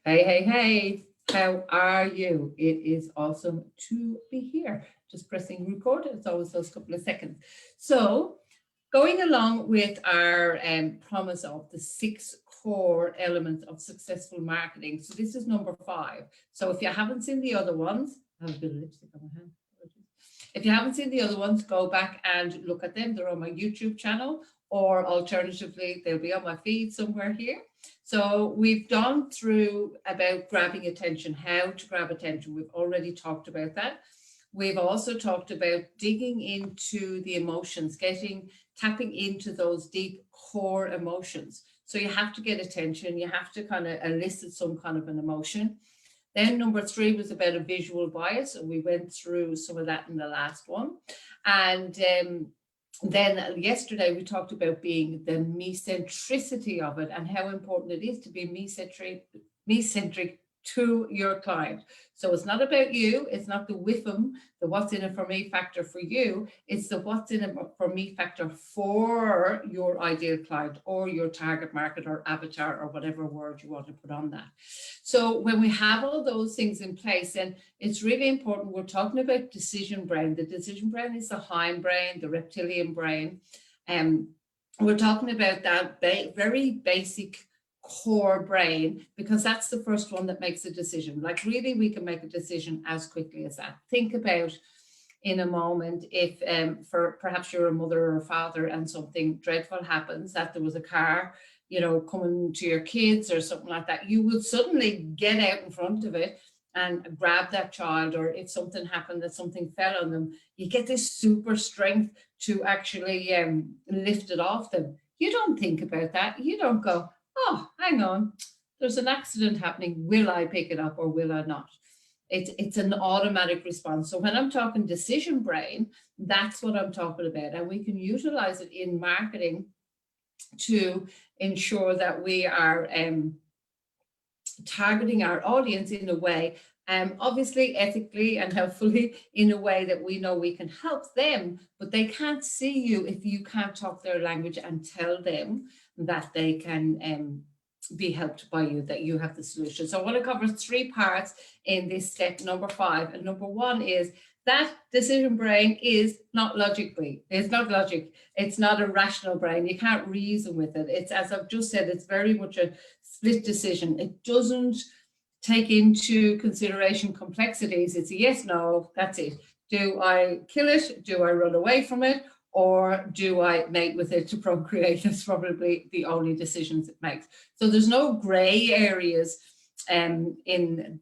Hey, hey, hey, how are you? It is awesome to be here. Just pressing record, it's always those couple of seconds. So, going along with our promise of the 6 core elements of successful marketing. So, this is number 5. So, if you haven't seen the other ones, I have a bit of lipstick on my hand. If you haven't seen the other ones, go back and look at them. They're on my YouTube channel, or alternatively, they'll be on my feed somewhere here. So we've gone through about grabbing attention, how to grab attention. We've already talked about that. We've also talked about digging into the emotions, tapping into those deep core emotions. So you have to get attention. You have to kind of elicit some kind of an emotion. Then number 3 was about a visual bias, and we went through some of that in the last one. And then yesterday we talked about being the me-centricity of it and how important it is to be me-centric to your client. So it's not about you, it's not the WIFM, the what's in it for me factor for you, it's the what's in it for me factor for your ideal client or your target market or avatar or whatever word you want to put on that. So when we have all those things in place, then it's really important. We're talking about decision brain. The decision brain is the hindbrain, the reptilian brain. We're talking about that very basic core brain, because that's the first one that makes a decision. Like really, we can make a decision as quickly as that. Think about in a moment if for perhaps you're a mother or a father and something dreadful happens, that there was a car, you know, coming to your kids or something like that, you would suddenly get out in front of it and grab that child. Or if something happened, that something fell on them, you get this super strength to actually lift it off them. You don't think about that. You don't go, oh, hang on, there's an accident happening. Will I pick it up or will I not? It's an automatic response. So when I'm talking decision brain, that's what I'm talking about. And we can utilize it in marketing to ensure that we are targeting our audience in a way, obviously ethically and helpfully, in a way that we know we can help them, but they can't see you if you can't talk their language and tell them that they can be helped by you, that you have the solution. So I want to cover 3 parts in this step number 5. And number 1 is that decision brain is not logically. It's not logic. It's not a rational brain. You can't reason with it. It's, as I've just said, it's very much a split decision. It doesn't take into consideration complexities. It's a yes, no, that's it. Do I kill it? Do I run away from it? Or do I mate with it to procreate? That's probably the only decisions it makes. So there's no gray areas in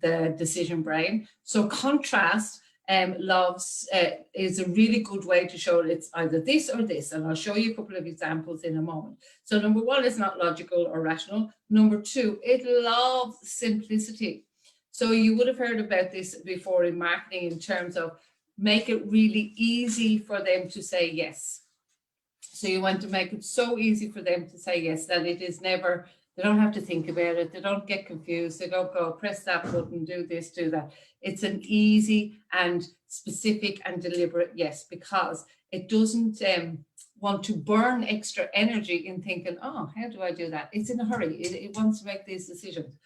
the decision brain. So contrast is a really good way to show it's either this or this. And I'll show you a couple of examples in a moment. So number 1 is not logical or rational. Number 2, it loves simplicity. So you would have heard about this before in marketing in terms of make it really easy for them to say yes. So you want to make it so easy for them to say yes that it is never, they don't have to think about it. They don't get confused. They don't go, press that button, do this, do that. It's an easy and specific and deliberate yes, because it doesn't want to burn extra energy in thinking, oh, how do I do that? It's in a hurry. It wants to make these decisions.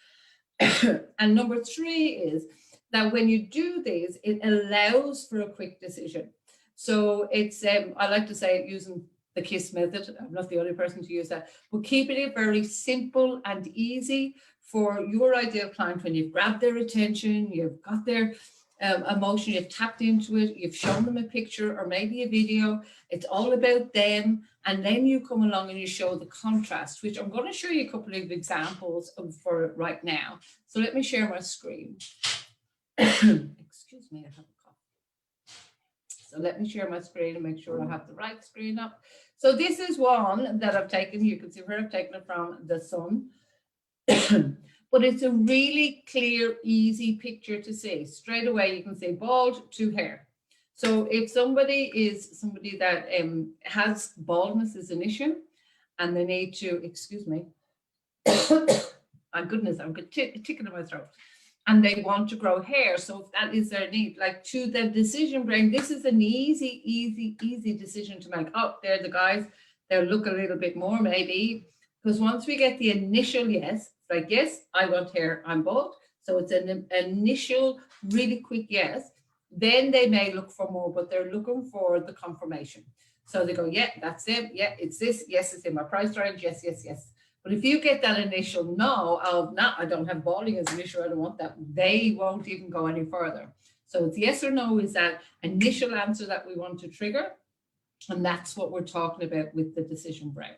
And number 3 is that when you do these, it allows for a quick decision. So it's, I like to say it using the KISS method. I'm not the only person to use that, but keeping it very simple and easy for your ideal client. When you've grabbed their attention, you've got their emotion, you've tapped into it, you've shown them a picture or maybe a video, it's all about them. And then you come along and you show the contrast, which I'm going to show you a couple of examples for right now. So let me share my screen. Excuse me, I have a cough. So let me share my screen and make sure I have the right screen up. So this is one that I've taken. You can see where I've taken it from, the sun. But it's a really clear, easy picture to see. Straight away, you can see bald to hair. So if somebody that has baldness as an issue and they need to, excuse me, my goodness, I'm tickling in my throat. And they want to grow hair. So if that is their need, like to the decision brain, this is an easy decision to make. Oh, they're the guys, they'll look a little bit more maybe, because once we get the initial yes, It's like, yes, I want hair, I'm bald. So it's an initial, really quick yes. Then they may look for more, but they're looking for the confirmation. So they go, yeah, that's it. Yeah, it's this. Yes, it's in my price range. Yes, yes, yes. But if you get that initial no of, no, I don't have balding as an issue, I don't want that, they won't even go any further. So it's yes or no is that initial answer that we want to trigger. And that's what we're talking about with the decision brain.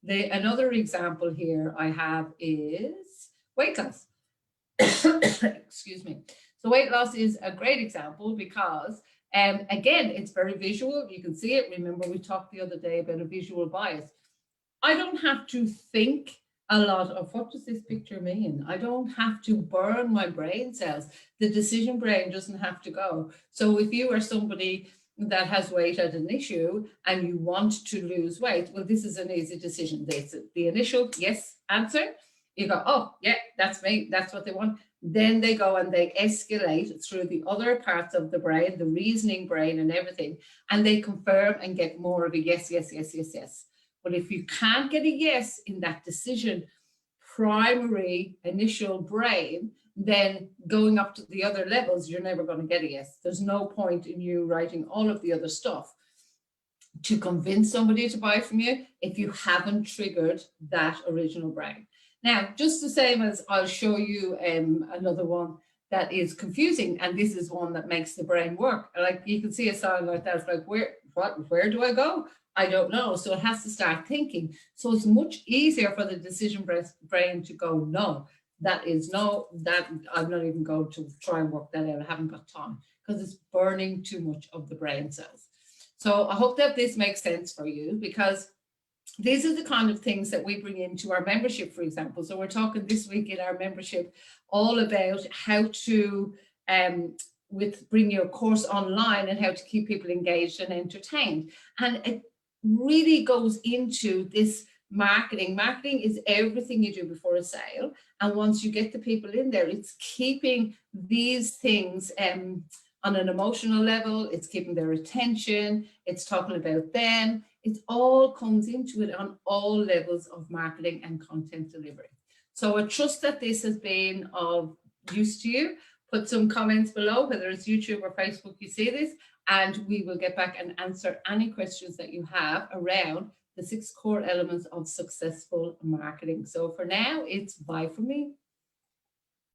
Another example here I have is weight loss. Excuse me. So weight loss is a great example because again, it's very visual. You can see it. Remember, we talked the other day about a visual bias. I don't have to think a lot of what does this picture mean? I don't have to burn my brain cells. The decision brain doesn't have to go. So if you are somebody that has weight as an issue and you want to lose weight, well, this is an easy decision. This the initial yes answer. You go, oh, yeah, that's me. That's what they want. Then they go and they escalate through the other parts of the brain, the reasoning brain and everything, and they confirm and get more of a yes, yes, yes, yes, yes. But if you can't get a yes in that decision primary initial brain, then going up to the other levels, you're never going to get a yes. There's no point in you writing all of the other stuff to convince somebody to buy from you if you haven't triggered that original brain. Now, just the same as I'll show you another one that is confusing, and this is one that makes the brain work. Like you can see a sign like that, it's like, where do I go? I don't know. So it has to start thinking. So it's much easier for the decision brain to go, no, that is no, that I'm not even going to try and work that out. I haven't got time because it's burning too much of the brain cells. So I hope that this makes sense for you, because these are the kind of things that we bring into our membership, for example. So we're talking this week in our membership all about how to bring your course online and how to keep people engaged and entertained. And it really goes into this marketing. Marketing is everything you do before a sale. And once you get the people in there, it's keeping these things on an emotional level, it's keeping their attention, it's talking about them. It all comes into it on all levels of marketing and content delivery. So I trust that this has been of use to you. Put some comments below, whether it's YouTube or Facebook, you see this, and we will get back and answer any questions that you have around the 6 core elements of successful marketing. So for now, it's bye from me.